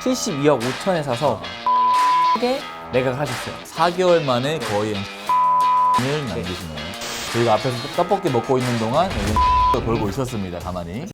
72억 5천에 사서 크게 매각을 하셨어요. 4개월 만에 거의 을 남기시네요. 저희가 앞에서 떡볶이 먹고 있는 동안 여기 돌고 있었습니다. 가만히.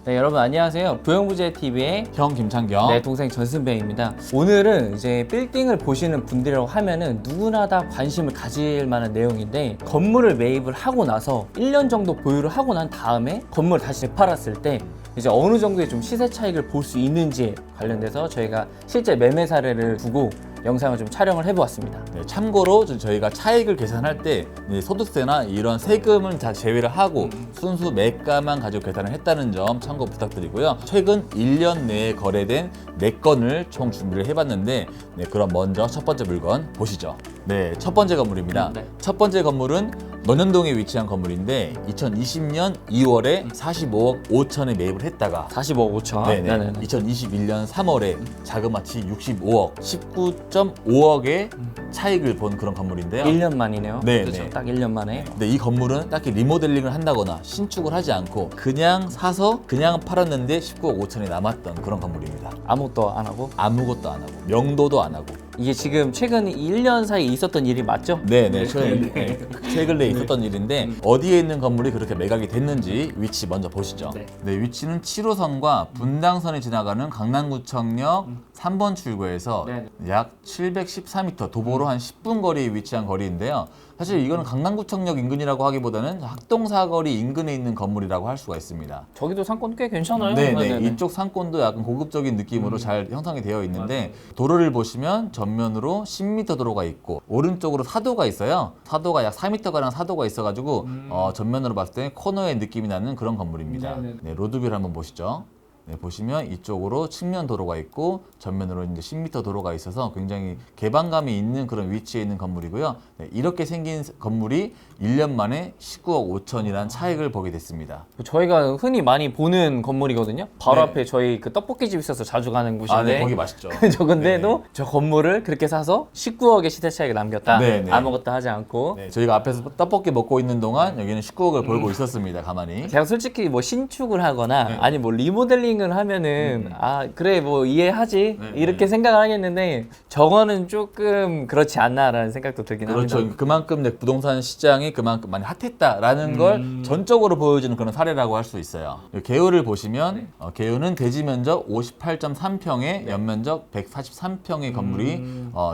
네, 여러분 안녕하세요. 부영부재TV의 형 김창경. 네, 동생 전승배입니다. 오늘은 이제 빌딩을 보시는 분들이라고 하면은 누구나 다 관심을 가질 만한 내용인데, 건물을 매입을 하고 나서 1년 정도 보유를 하고 난 다음에 건물을 다시 되팔았을 때 이제 어느 정도의 좀 시세 차익을 볼 수 있는지에 관련돼서 저희가 실제 매매 사례를 두고 영상을 좀 촬영을 해보았습니다. 네, 참고로 저희가 차익을 계산할 때 소득세나 이런 세금은 다 제외를 하고 순수 매가만 가지고 계산을 했다는 점 참고 부탁드리고요. 최근 1년 내에 거래된 4건을 총 준비를 해봤는데, 네, 그럼 먼저 첫 번째 물건 보시죠. 네, 첫 번째 건물입니다. 네. 첫 번째 건물은 논현동에 위치한 건물인데 2020년 2월에 45억 5천에 매입을 했다가 45억 5천. 네네. 2021년 3월에 자그마치 65억, 19.5억의 차익을 본 그런 건물인데요. 1년 만이네요. 네, 그렇죠. 네. 딱 1년 만에. 근데 이 건물은 딱히 리모델링을 한다거나 신축을 하지 않고 그냥 사서 그냥 팔았는데 19억 5천에 남았던 그런 건물입니다. 아무것도 안 하고. 아무것도 안 하고 명도도 안 하고. 이게 지금 최근 1년 사이에 있었던 일이 맞죠? 네네. 최근에 있었던 일인데 어디에 있는 건물이 그렇게 매각이 됐는지 위치 먼저 보시죠. 네. 네, 위치는 7호선과 분당선이 지나가는 강남구청역 3번 출구에서 네. 약 714m, 도보로 한 10분 거리에 위치한 거리인데요. 사실 이거는 강남구청역 인근이라고 하기보다는 학동사거리 인근에 있는 건물이라고 할 수가 있습니다. 저기도 상권 꽤 괜찮아요. 네네. 이쪽 상권도 약간 고급적인 느낌으로 잘 형성이 되어 있는데, 도로를 보시면 전면으로 10m 도로가 있고 오른쪽으로 사도가 있어요. 사도가 약 4m가량 사도가 있어가지고 전면으로 봤을 때 코너의 느낌이 나는 그런 건물입니다. 네, 로드뷰를 한번 보시죠. 네, 보시면 이쪽으로 측면 도로가 있고 전면으로 이제 10m 도로가 있어서 굉장히 개방감이 있는 그런 위치에 있는 건물이고요. 네, 이렇게 생긴 건물이 1년 만에 19억 5천이라는 차익을 보게 됐습니다. 저희가 흔히 많이 보는 건물이거든요. 바로 네. 앞에 저희 그 떡볶이집 있어서 자주 가는 곳인데. 아, 네, 거기 맛있죠. 저 근데도 저 건물을 그렇게 사서 19억의 시세 차익을 남겼다. 네, 네. 아무것도 하지 않고. 네, 저희가 앞에서 떡볶이 먹고 있는 동안 여기는 19억을 벌고 있었습니다. 가만히. 제가 솔직히 뭐 신축을 하거나 네. 아니 뭐 리모델링을 하면은 아 그래 뭐 이해하지 네, 이렇게 네. 생각을 하겠는데, 저거는 조금 그렇지 않나라는 생각도 들긴 그렇죠. 합니다. 그만큼 이제 부동산 시장이 그만큼 많이 핫했다라는 걸 전적으로 보여주는 그런 사례라고 할 수 있어요. 개요를 보시면 개요는 대지 면적 58.3평에 연면적 143평의 건물이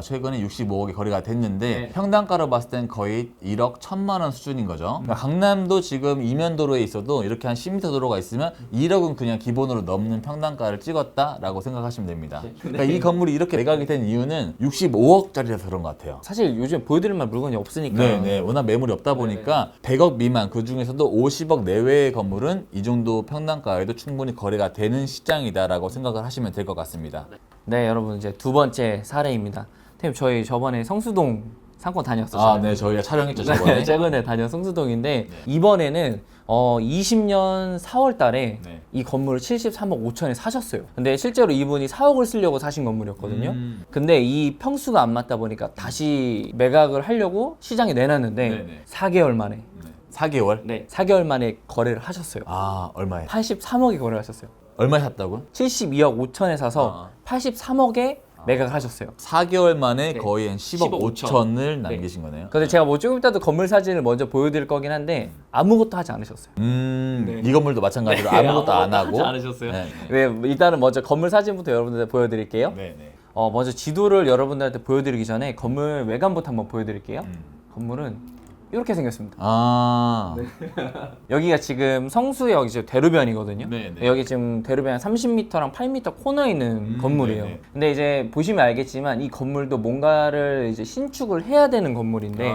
최근에 65억에 거래가 됐는데, 네. 평당가로 봤을 땐 거의 1억 1천만 원 수준인 거죠. 그러니까 강남도 지금 이면도로에 있어도 이렇게 한 10m 도로가 있으면 1억은 그냥 기본으로 넘는 평당가를 찍었다라고 생각하시면 됩니다. 그러니까 이 건물이 이렇게 매각이 된 이유는 65억짜리라서 그런 것 같아요. 사실 요즘 보여드릴 만한 물건이 없으니까. 네네. 워낙 매물이 없다 보니까 100억 미만, 그 중에서도 50억 내외의 건물은 이 정도 평당가에도 충분히 거래가 되는 시장이다라고 생각을 하시면 될 것 같습니다. 네, 여러분 이제 두 번째 사례입니다. 선생님, 저희 저번에 성수동 상권 다녔었잖아요. 아, 네. 저희가 촬영했죠, 저번에. 네, 최근에 다녀온 성수동인데 이번에는 20년 4월 달에 네. 이 건물을 73억 5천에 사셨어요. 근데 실제로 이분이 4억을 쓰려고 사신 건물이었거든요. 근데 이 평수가 안 맞다 보니까 다시 매각을 하려고 시장에 내놨는데 네네. 4개월 만에 4개월? 네, 4개월 만에 거래를 하셨어요. 아, 얼마에? 83억에 거래를 하셨어요. 얼마에 샀다고요? 72억 5천에 사서 83억에 매각을 하셨어요. 4개월 만에 네. 거의 한 10억 10억 5천을 남기신 거네요. 근데 제가 뭐 조금 이따도 건물 사진을 먼저 보여드릴 거긴 한데 아무것도 하지 않으셨어요. 이 건물도 마찬가지로 아무것도 안 하고. 하지 않으셨어요. 네, 네, 일단은 먼저 건물 사진부터 여러분들한테 보여드릴게요. 네. 네. 먼저 지도를 여러분들한테 보여드리기 전에 건물 외관부터 한번 보여드릴게요. 건물은 이렇게 생겼습니다. 아. 여기가 지금 성수역 이제 대로변이거든요. 네, 네. 여기 지금 대로변 한 30m랑 8m 코너에 있는 건물이에요. 네, 네. 근데 이제 보시면 알겠지만 이 건물도 뭔가를 이제 신축을 해야 되는 건물인데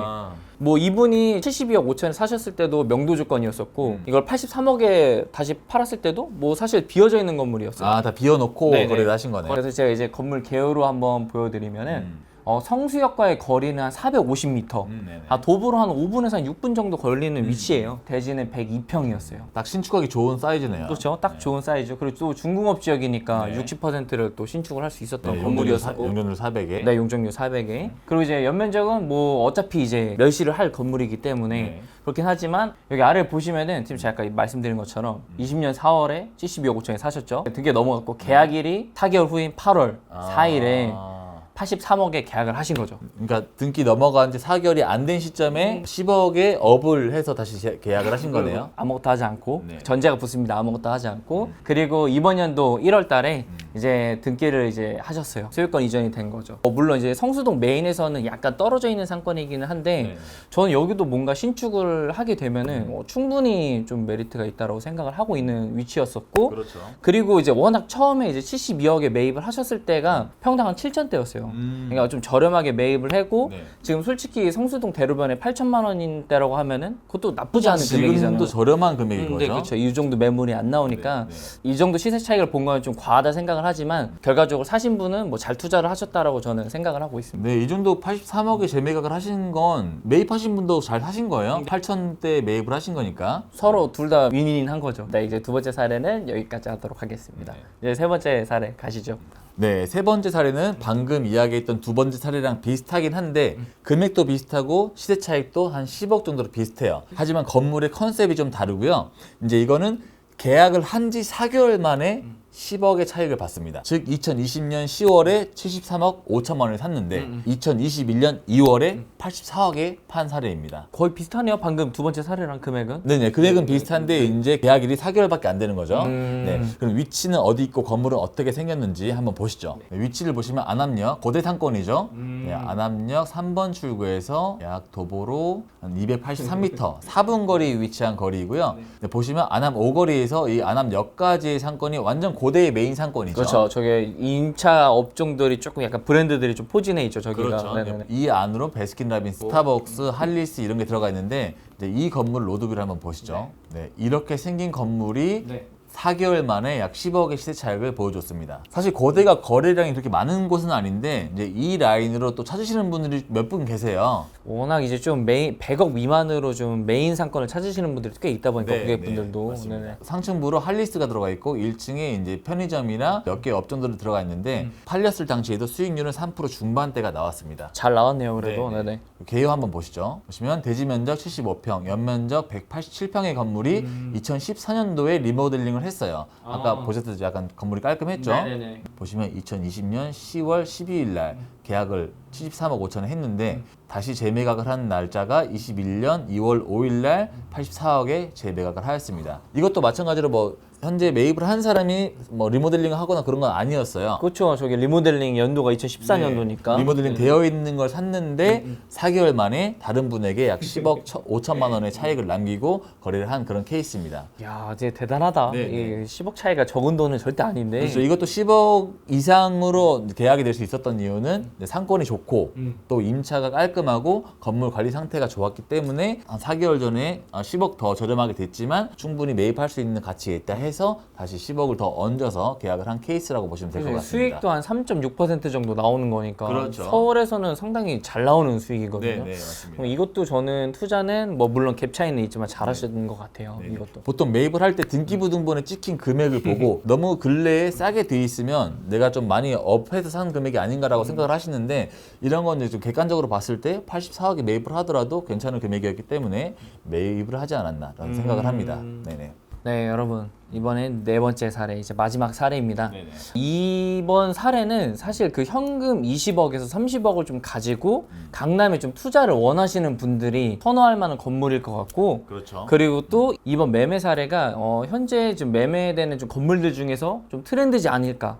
뭐 이분이 72억 5천에 사셨을 때도 명도 조건이었었고 이걸 83억에 다시 팔았을 때도 뭐 사실 비어져 있는 건물이었어요. 아, 다 비워놓고 네네. 거래를 하신 거네요. 그래서 제가 이제 건물 개요로 한번 보여드리면은 성수역과의 거리는 한 450m. 네네. 도보로 한 5분에서 한 6분 정도 걸리는 위치예요. 대지는 102평이었어요. 딱 신축하기 좋은 사이즈네요. 그렇죠. 딱 좋은 사이즈. 그리고 또 중공업 지역이니까 네. 60%를 또 신축을 할 수 있었던 네, 건물이었고. 용적률 400에. 네, 용적률 400에. 그리고 이제 연면적은 뭐 어차피 이제 멸시를 할 건물이기 때문에 네. 그렇긴 하지만 여기 아래 보시면은 지금 제가 아까 말씀드린 것처럼 20년 4월에 72억 5천에 사셨죠. 등기가 넘어갔고 계약일이 4개월 후인 8월 4일에 83억에 계약을 하신 거죠. 그러니까 등기 넘어간 지 4개월이 안 된 시점에 10억에 업을 해서 다시 계약을 하신 거네요. 아무것도 하지 않고 네. 전제가 붙습니다. 아무것도 하지 않고 그리고 이번 연도 1월 달에 이제 등기를 이제 하셨어요. 소유권 이전이 된 거죠. 물론 이제 성수동 메인에서는 약간 떨어져 있는 상권이기는 한데 네. 저는 여기도 뭔가 신축을 하게 되면은 충분히 좀 메리트가 있다고 생각을 하고 있는 위치였었고 그렇죠. 그리고 이제 워낙 처음에 이제 72억에 매입을 하셨을 때가 평당 한 7천대였어요. 그러니까 좀 저렴하게 매입을 하고 네. 지금 솔직히 성수동 대로변에 8천만 원대라고 하면은 그것도 나쁘지 않은 금액이잖아요. 지금도 저렴한 금액인 거죠. 네, 그렇죠. 이 정도 매물이 안 나오니까 네, 이 정도 시세 차익을 본 거는 좀 과하다 생각을 하지만 결과적으로 사신 분은 뭐 잘 투자를 하셨다라고 저는 생각을 하고 있습니다. 네, 이 정도 83억에 재매각을 하신 건 매입하신 분도 잘 사신 거예요. 8천대 매입을 하신 거니까. 서로 둘 다 윈윈한 거죠. 네, 이제 두 번째 사례는 여기까지 하도록 하겠습니다. 이제 세 번째 사례 가시죠. 네, 세 번째 사례는 방금 이야기했던 두 번째 사례랑 비슷하긴 한데 금액도 비슷하고 시세 차익도 한 10억 정도로 비슷해요. 하지만 건물의 컨셉이 좀 다르고요. 이제 이거는 계약을 한 지 4개월 만에 10억의 차익을 받습니다. 즉 2020년 10월에 73억 5천만 원을 샀는데 2021년 2월에 84억에 판 사례입니다. 거의 비슷하네요. 방금 두 번째 사례랑 금액은. 네네, 금액은 비슷한데 이제 계약일이 4개월밖에 안 되는 거죠. 네, 그럼 위치는 어디 있고 건물은 어떻게 생겼는지 한번 보시죠. 네, 위치를 보시면 안암역 고대 상권이죠. 네, 안암역 3번 출구에서 약 도보로 한 283m 4분 거리 위치한 거리이고요. 네, 보시면 안암 5거리에서 이 안암역까지의 상권이 완전 고대의 메인 상권이죠. 그렇죠. 저게 임차 업종들이 조금 약간 브랜드들이 좀 포진해 있죠. 저기가. 그렇죠. 네네네. 이 안으로 베스킨라빈스, 스타벅스, 할리스 이런 게 들어가 있는데 이제 이 건물 로드뷰를 한번 보시죠. 네, 이렇게 생긴 건물이 네. 4개월 만에 약 10억의 시세 차익을 보여줬습니다. 사실 거대가 거래량이 그렇게 많은 곳은 아닌데 이제 이 라인으로 또 찾으시는 분들이 몇 분 계세요. 워낙 이제 좀 메인 100억 미만으로 좀 메인 상권을 찾으시는 분들이 꽤 있다 보니까 고객분들도. 네네. 상층부로 할리스가 들어가 있고 1층에 이제 편의점이나 몇 개 업종들이 들어가 있는데 팔렸을 당시에도 수익률은 3% 중반대가 나왔습니다. 잘 나왔네요, 그래도. 네, 네. 네네. 개요 한번 보시죠. 보시면 대지 면적 75평, 연면적 187평의 건물이 2014년도에 리모델링을 했어요. 아까 보셨듯이 약간 건물이 깔끔했죠? 네네네. 보시면 2020년 10월 12일 날 계약을 73억 5천에 했는데 다시 재매각을 한 날짜가 21년 2월 5일 날 84억에 재매각을 하였습니다. 이것도 마찬가지로 뭐 현재 매입을 한 사람이 뭐 리모델링을 하거나 그런 건 아니었어요. 그렇죠. 저게 리모델링 연도가 2014년도니까. 리모델링 되어 있는 걸 샀는데 4개월 만에 다른 분에게 약 10억 5천만 원의 차익을 남기고 거래를 한 그런 케이스입니다. 야, 이제 대단하다. 네, 이 10억 차이가 적은 돈은 절대 아닌데. 그렇죠. 이것도 10억 이상으로 계약이 될 수 있었던 이유는 상권이 좋고 또 임차가 깔끔하고 건물 관리 상태가 좋았기 때문에 한 4개월 전에 10억 더 저렴하게 됐지만 충분히 매입할 수 있는 가치가 있다 해서 다시 10억을 더 얹어서 계약을 한 케이스라고 보시면 될 것 같습니다. 수익도 한 3.6% 정도 나오는 거니까. 그렇죠. 서울에서는 상당히 잘 나오는 수익이거든요. 네, 맞습니다. 그럼 이것도 저는 투자는 뭐 물론 갭 차이는 있지만 잘하시는 것 같아요. 이것도. 보통 매입을 할 때 등기부등본에 찍힌 금액을 보고 너무 근래에 싸게 돼 있으면 내가 좀 많이 업해서 산 금액이 아닌가라고 생각을 하시는데 이런 건 이제 좀 객관적으로 봤을 때 84억에 매입을 하더라도 괜찮은 금액이었기 때문에 매입을 하지 않았나라는 생각을 합니다. 네네. 네, 여러분. 이번엔 네 번째 사례, 이제 마지막 사례입니다. 이번 사례는 사실 그 현금 20억에서 30억을 좀 가지고 강남에 좀 투자를 원하시는 분들이 선호할 만한 건물일 것 같고, 그렇죠. 그리고 또 이번 매매 사례가 현재 좀 매매되는 좀 건물들 중에서 좀 트렌드지 않을까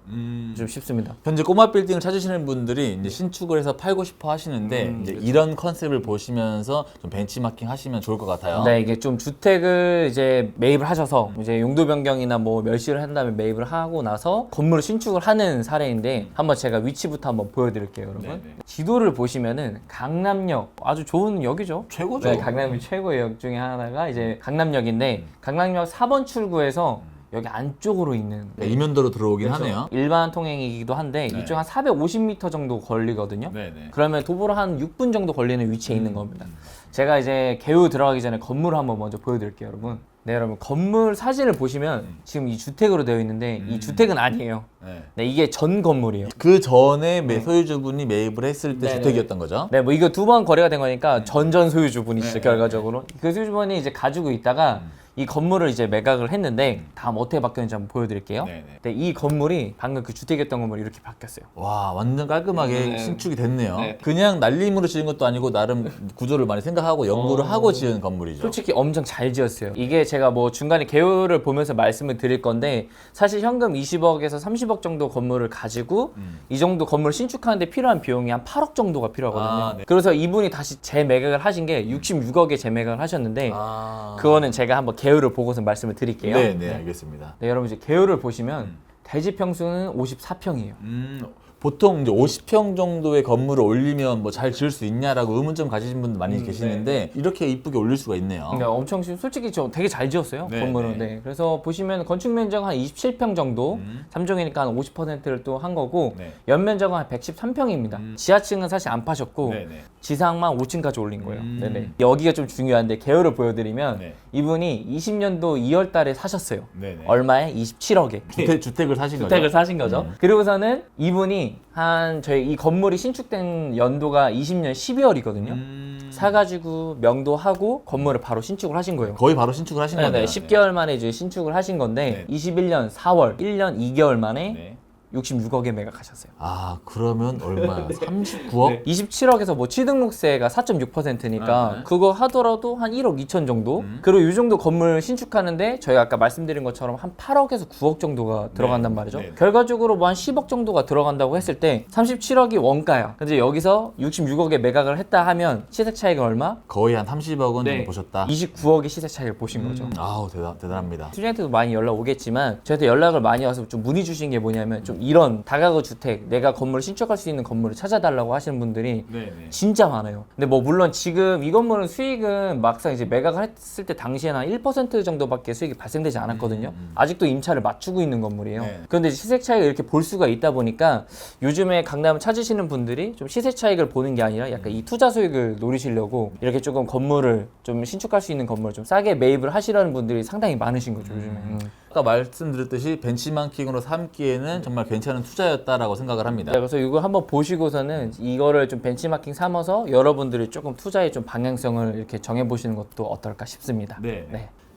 좀 싶습니다. 현재 꼬마 빌딩을 찾으시는 분들이 이제 신축을 해서 팔고 싶어 하시는데 이제 이런 컨셉을 보시면서 좀 벤치마킹 하시면 좋을 것 같아요. 네, 이게 좀 주택을 이제 매입을 하셔서 이제 용도 변경이나 뭐 멸시를 한 다음에 매입을 하고 나서 건물을 신축을 하는 사례인데 한번 제가 위치부터 한번 보여드릴게요, 여러분. 네네. 지도를 보시면은 강남역 아주 좋은 역이죠. 최고죠. 네, 강남이 최고의 역 중에 하나가 이제 강남역인데 강남역 4번 출구에서 여기 안쪽으로 있는 이면도로 들어오긴 그렇죠. 하네요. 일반 통행이기도 한데 네. 이쪽 한 450m 정도 걸리거든요. 네네. 그러면 도보로 한 6분 정도 걸리는 위치에 있는 겁니다. 제가 이제 개우 들어가기 전에 건물을 한번 먼저 보여드릴게요, 여러분. 네, 여러분 건물 사진을 보시면 지금 이 주택으로 되어 있는데 이 주택은 아니에요. 네. 네, 이게 전 건물이에요. 그 전에 소유주분이 매입을 했을 때 네네. 주택이었던 거죠? 네, 뭐 이거 2번 거래가 된 거니까 전전 소유주분이시죠, 네, 결과적으로. 그 소유주분이 이제 가지고 있다가 이 건물을 이제 매각을 했는데 다음 어떻게 바뀌었는지 한번 보여드릴게요. 네네. 네, 이 건물이 방금 그 주택이었던 건물이 이렇게 바뀌었어요. 와, 완전 깔끔하게 네. 신축이 됐네요. 네. 그냥 날림으로 지은 것도 아니고 나름 구조를 많이 생각하고 연구를 하고 지은 건물이죠. 솔직히 엄청 잘 지었어요. 이게 제가 뭐 중간에 개요를 보면서 말씀을 드릴 건데 사실 현금 20억에서 30억 정도 건물을 가지고 이 정도 건물 신축하는데 필요한 비용이 한 8억 정도가 필요하거든요. 아, 네. 그래서 이분이 다시 재매각을 하신 게 66억에 재매각을 하셨는데 아. 그거는 제가 한번 개요를 보고서 말씀을 드릴게요. 네, 알겠습니다. 네, 여러분 이제 개요를 보시면 대지 평수는 54평이에요. 보통 이제 50평 정도의 건물을 올리면 뭐 잘 지을 수 있냐라고 의문점 가지신 분들 많이 계시는데 이렇게 이쁘게 올릴 수가 있네요. 그러니까 엄청 솔직히 저 되게 잘 지었어요. 네, 건물은. 네. 네. 그래서 보시면 건축 면적 한 27평 정도, 3종이니까 한 50%를 또 한 거고 네. 연면적은 한 113평입니다. 지하층은 사실 안 파셨고 네, 네. 지상만 5층까지 올린 거예요. 네네. 여기가 좀 중요한데 개요를 보여드리면 네. 이분이 20년도 2월 달에 사셨어요. 네, 네. 얼마에? 27억에. 주택을 사신 거죠? 주택을 사신 거죠. 그리고서는 이분이 한 저희 이 건물이 신축된 연도가 20년 12월이거든요. 사가지고 명도하고 건물을 바로 신축을 하신 거예요. 거의 바로 신축을 하신 거네요. 네, 10개월 만에 이제 신축을 하신 건데 네. 21년 4월 1년 2개월 만에 네. 66억에 매각하셨어요. 아, 그러면 얼마야? 39억? 27억에서 뭐 취등록세가 4.6%니까 네. 그거 하더라도 한 1억 2천 정도. 그리고 이 정도 건물 신축하는데 저희가 아까 말씀드린 것처럼 한 8억에서 9억 정도가 들어간단 말이죠. 네. 결과적으로 뭐 한 10억 정도가 들어간다고 했을 때 37억이 원가야. 근데 여기서 66억에 매각을 했다 하면 시세 차이가 얼마? 거의 한 30억은 네. 보셨다. 29억의 시세 차이를 보신 거죠. 아우, 대단합니다. 스튜디오한테도 많이 연락 오겠지만 저한테 연락을 많이 와서 좀 문의 주신 게 뭐냐면 좀 이런 다가구 주택, 내가 건물을 신축할 수 있는 건물을 찾아달라고 하시는 분들이 진짜 많아요. 근데 뭐 물론 지금 이 건물은 수익은 막상 이제 매각을 했을 때 당시에는 한 1% 정도밖에 수익이 발생되지 않았거든요. 아직도 임차를 맞추고 있는 건물이에요. 네. 그런데 시세 차이가 이렇게 볼 수가 있다 보니까 요즘에 강남을 찾으시는 분들이 좀 시세 차익을 보는 게 아니라 약간 이 투자 수익을 노리시려고 이렇게 조금 건물을 좀 신축할 수 있는 건물을 좀 싸게 매입을 하시려는 분들이 상당히 많으신 거죠, 요즘에. 아까 말씀드렸듯이 벤치마킹으로 삼기에는 정말 괜찮은 투자였다라고 생각을 합니다. 네, 그래서 이거 한번 보시고서는 이거를 좀 벤치마킹 삼아서 여러분들이 조금 투자의 좀 방향성을 이렇게 정해보시는 것도 어떨까 싶습니다. 네.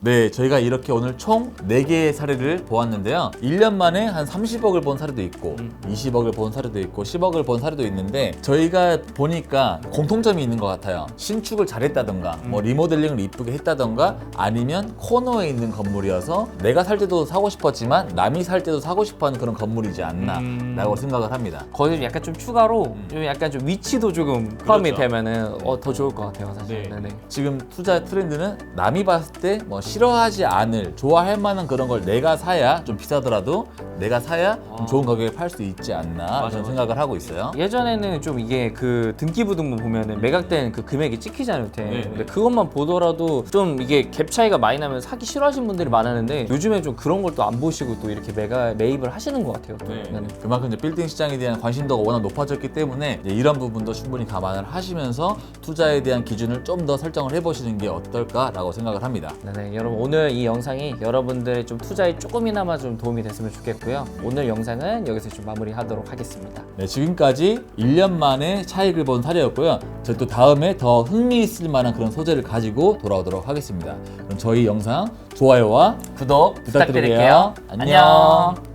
네, 저희가 이렇게 오늘 총 4개의 사례를 보았는데요. 1년 만에 한 30억을 본 사례도 있고 20억을 본 사례도 있고 10억을 본 사례도 있는데 저희가 보니까 공통점이 있는 것 같아요. 신축을 잘했다던가 뭐 리모델링을 이쁘게 했다던가 아니면 코너에 있는 건물이어서 내가 살 때도 사고 싶었지만 남이 살 때도 사고 싶어하는 그런 건물이지 않나 라고 생각을 합니다. 거기서 약간 좀 추가로 좀 약간 좀 위치도 조금 포함이 그렇죠. 되면은 더 좋을 것 같아요, 사실. 네네. 지금 투자 트렌드는 남이 봤을 때 뭐 싫어하지 않을, 좋아할 만한 그런 걸 내가 사야 좀 비싸더라도 내가 사야 좀 좋은 가격에 팔 수 있지 않나 저는 생각을 하고 있어요. 예전에는 좀 이게 그 등기부등본 보면은 매각된 그 금액이 찍히잖아요, 네. 근데 그것만 보더라도 좀 이게 갭 차이가 많이 나면 사기 싫어하시는 분들이 많았는데 요즘에 좀 그런 걸 또 안 보시고 또 이렇게 매입을 하시는 것 같아요. 또. 네네. 그만큼 이제 빌딩 시장에 대한 관심도가 워낙 높아졌기 때문에 이제 이런 부분도 충분히 감안을 하시면서 투자에 대한 기준을 좀 더 설정을 해보시는 게 어떨까라고 생각을 합니다. 네네, 여러분 오늘 이 영상이 여러분들의 좀 투자에 조금이나마 좀 도움이 됐으면 좋겠고요. 오늘 영상은 여기서 좀 마무리하도록 하겠습니다. 네, 지금까지 1년 만에 차익을 본 사례였고요. 저희 또 다음에 더 흥미있을 만한 그런 소재를 가지고 돌아오도록 하겠습니다. 그럼 저희 영상 좋아요와 구독 부탁드릴게요. 부탁드릴게요. 안녕.